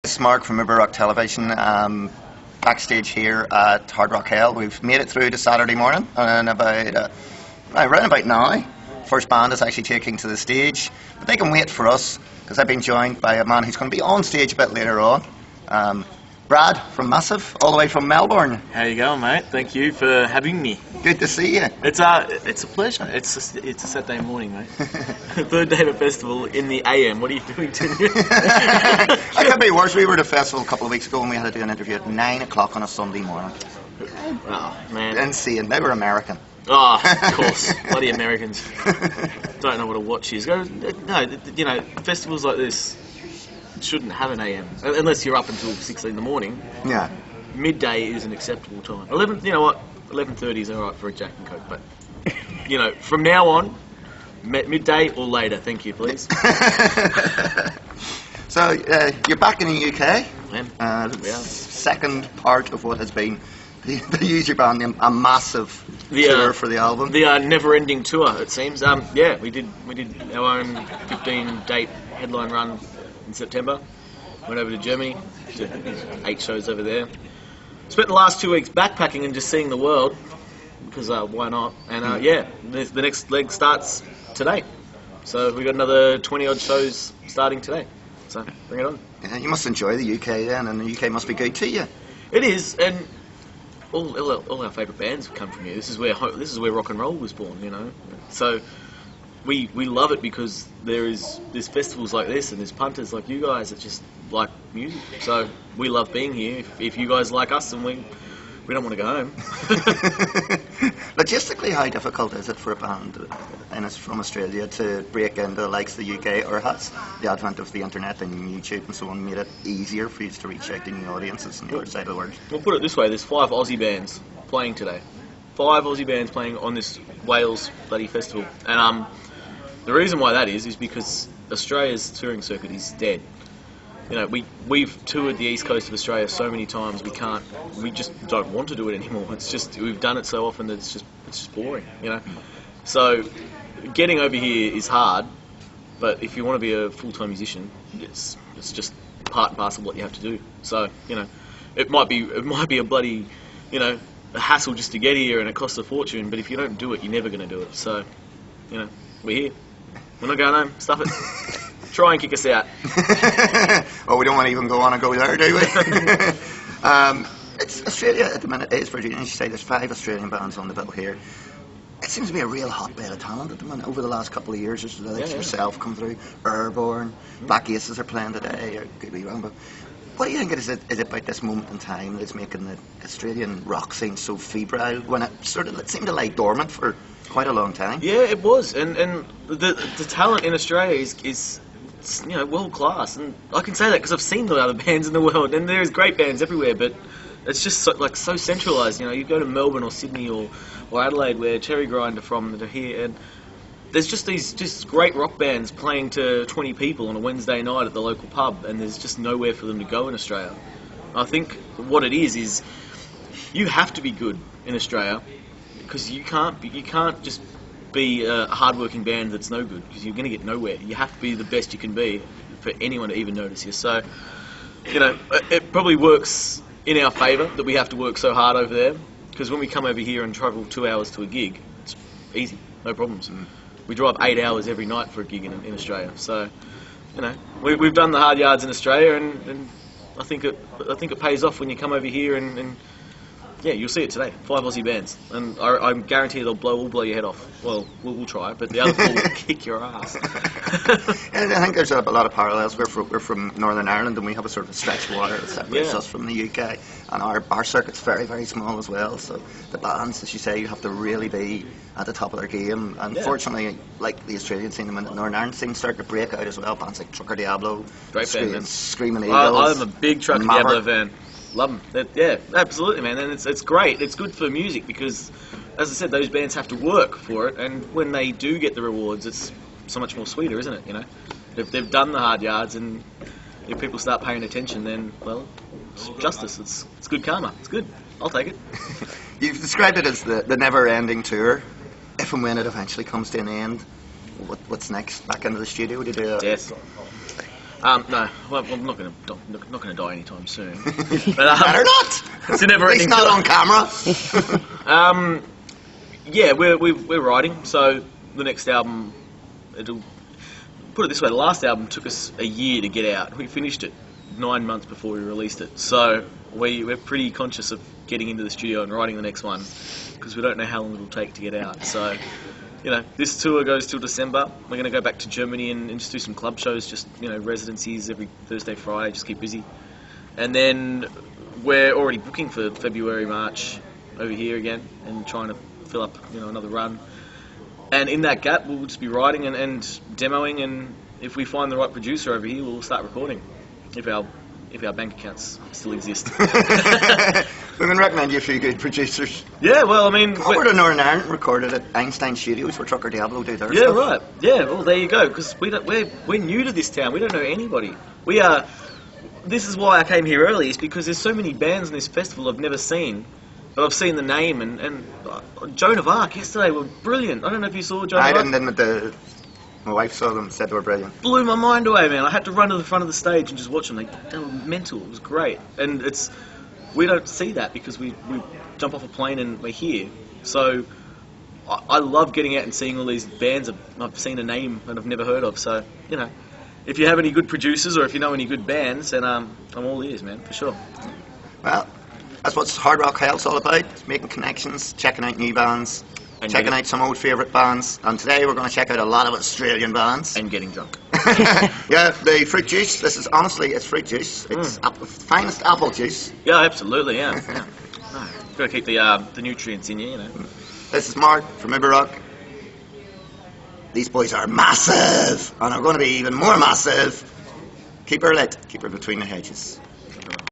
This is Mark from Rock Television, backstage here at Hard Rock Hell. We've made it through to Saturday morning, and around about now, first band is actually taking to the stage. But they can wait for us, because I've been joined by a man who's going to be on stage a bit later on. Brad from Massive, all the way from Melbourne. How you going, mate? Thank you for having me. Good to see you. It's a pleasure. It's a Saturday morning, mate. Third day of a festival in the AM. What are you doing to me? I can't be worse. We were at a festival a couple of weeks ago and we had to do an interview at 9 o'clock on a Sunday morning. Oh, man. Insane. They were American. Oh, of course. Bloody Americans. Don't know what a watch is. No, you know, festivals like this shouldn't have an AM unless you're up until 6 in the morning. Yeah. Midday is an acceptable time. 11. You know what? 11:30 is all right for a Jack and Coke, but you know, from now on, midday or later. Thank you, please. So you're back in the UK. I am. Second part of what has been the user band name, a massive tour for the album. The never-ending tour, it seems. Yeah, we did our own 15-date headline run in September. Went over to Germany, did 8 shows over there. Spent the last 2 weeks backpacking and just seeing the world, because why not? And yeah, the next leg starts today. So we've got another 20-odd shows starting today. So bring it on. Yeah, you must enjoy the UK then, and the UK must be good to you. It is, and all our favourite bands come from here. This is where rock and roll was born, you know. So we love it because there's festivals like this and there's punters like you guys that just like music. So we love being here. If you guys like us, then we don't want to go home. Logistically, how difficult is it for a band and it's from Australia to break into the likes of the UK, or has the advent of the internet and YouTube and so on made it easier for you to reach out to new audiences on the other side of the world? We'll put it this way, there's 5 Aussie bands playing today. 5 Aussie bands playing on this Wales bloody festival. And the reason why that is because Australia's touring circuit is dead. You know, we've toured the east coast of Australia so many times we just don't want to do it anymore. It's just, we've done it so often that it's just boring, you know. So getting over here is hard, but if you want to be a full-time musician, it's just part and parcel of what you have to do. So, you know, it might be a bloody, you know, a hassle just to get here and it costs a fortune, but if you don't do it, you're never going to do it. So, you know, we're here. We're not going home. Stuff it. Try and kick us out. Well, we don't want to even go on and go there, do we? It's Australia at the minute. It's Virginia. As you say, there's 5 Australian bands on the bill here. It seems to be a real hotbed of talent at the minute. Over the last couple of years, there's yourself come through, Airborne, Black Aces are playing today. I could be wrong, but what do you think is it about this moment in time that's making the Australian rock scene so febrile when it seemed to lie dormant for quite a long time? Yeah, it was, and the talent in Australia is you know, world class, and I can say that because I've seen the other bands in the world, and there's great bands everywhere, but it's just so centralised. You know, you go to Melbourne or Sydney or Adelaide, where Cherry Grind are from, that are here, and there's just these great rock bands playing to 20 people on a Wednesday night at the local pub, and there's just nowhere for them to go in Australia. I think what it is you have to be good in Australia, because you can't just be a hard-working band that's no good, because you're going to get nowhere. You have to be the best you can be for anyone to even notice you. So, you know, it probably works in our favour that we have to work so hard over there, because when we come over here and travel 2 hours to a gig, it's easy, no problems. We drive 8 hours every night for a gig in Australia. So, you know, we've done the hard yards in Australia, and I think it pays off when you come over here and yeah, you'll see it today. 5 Aussie bands, and I'm guaranteed they'll blow your head off. Well, we'll try, but the other 4 will kick your ass. And I think there's a lot of parallels. We're from Northern Ireland, and we have a sort of stretch of water that separates us from the UK. And our circuit's very, very small as well. So the bands, as you say, you have to really be at the top of their game. And fortunately, like the Australian scene, the Northern Ireland scene starting to break out as well. Bands like Trucker Diablo, great band, Screaming Eagles. I'm a big Trucker Diablo fan. Love them. Yeah, absolutely, man. And it's great. It's good for music because, as I said, those bands have to work for it, and when they do get the rewards, it's so much more sweeter, isn't it? You know, if they've done the hard yards, and if people start paying attention, then well, it's justice. It's good karma. It's good. I'll take it. You've described it as the never-ending tour. If and when it eventually comes to an end, what's next? Back into the studio to do it? Yes. No, well, I'm not going to die anytime soon. But Better not. It's a never At least not on camera. Yeah, we're writing. So the next album, it'll put it this way: the last album took us a year to get out. We finished it 9 months before we released it. So we're pretty conscious of getting into the studio and writing the next one because we don't know how long it'll take to get out. So, you know, this tour goes till December. We're going to go back to Germany and just do some club shows, just, you know, residencies every Thursday, Friday, just keep busy. And then we're already booking for February, March over here again and trying to fill up, you know, another run. And in that gap, we'll just be writing and demoing, and if we find the right producer over here, we'll start recording. If our bank accounts still exist. We can recommend you a few good producers. Yeah, well, I mean... Over to Northern Ireland, recorded at Einstein Studios, where Trucker Diablo do their Yeah, stuff. right. Yeah, well, there you go, because we're new to this town. We don't know anybody. This is why I came here early, is because there's so many bands in this festival I've never seen. But I've seen the name, and Joan of Arc yesterday were brilliant. I don't know if you saw Joan of Arc. I didn't, my wife saw them, said they were brilliant. Blew my mind away, man. I had to run to the front of the stage and just watch them. They were mental. It was great. And we don't see that because we jump off a plane and we're here. So I love getting out and seeing all these bands I've seen a name and I've never heard of. So, you know, if you have any good producers or if you know any good bands, then I'm all ears, man, for sure. Well, that's what Hard Rock Hell's all about, making connections, checking out new bands, and checking out some old favourite bands. And today we're going to check out a lot of Australian bands. And getting drunk. Yeah, the fruit juice, this is honestly, it's fruit juice. It's finest apple juice. Yeah, absolutely, yeah. Yeah. No, got to keep the nutrients in you know. This is Marr from Rock. These boys are massive, and are going to be even more massive. Keep her lit, keep her between the hedges.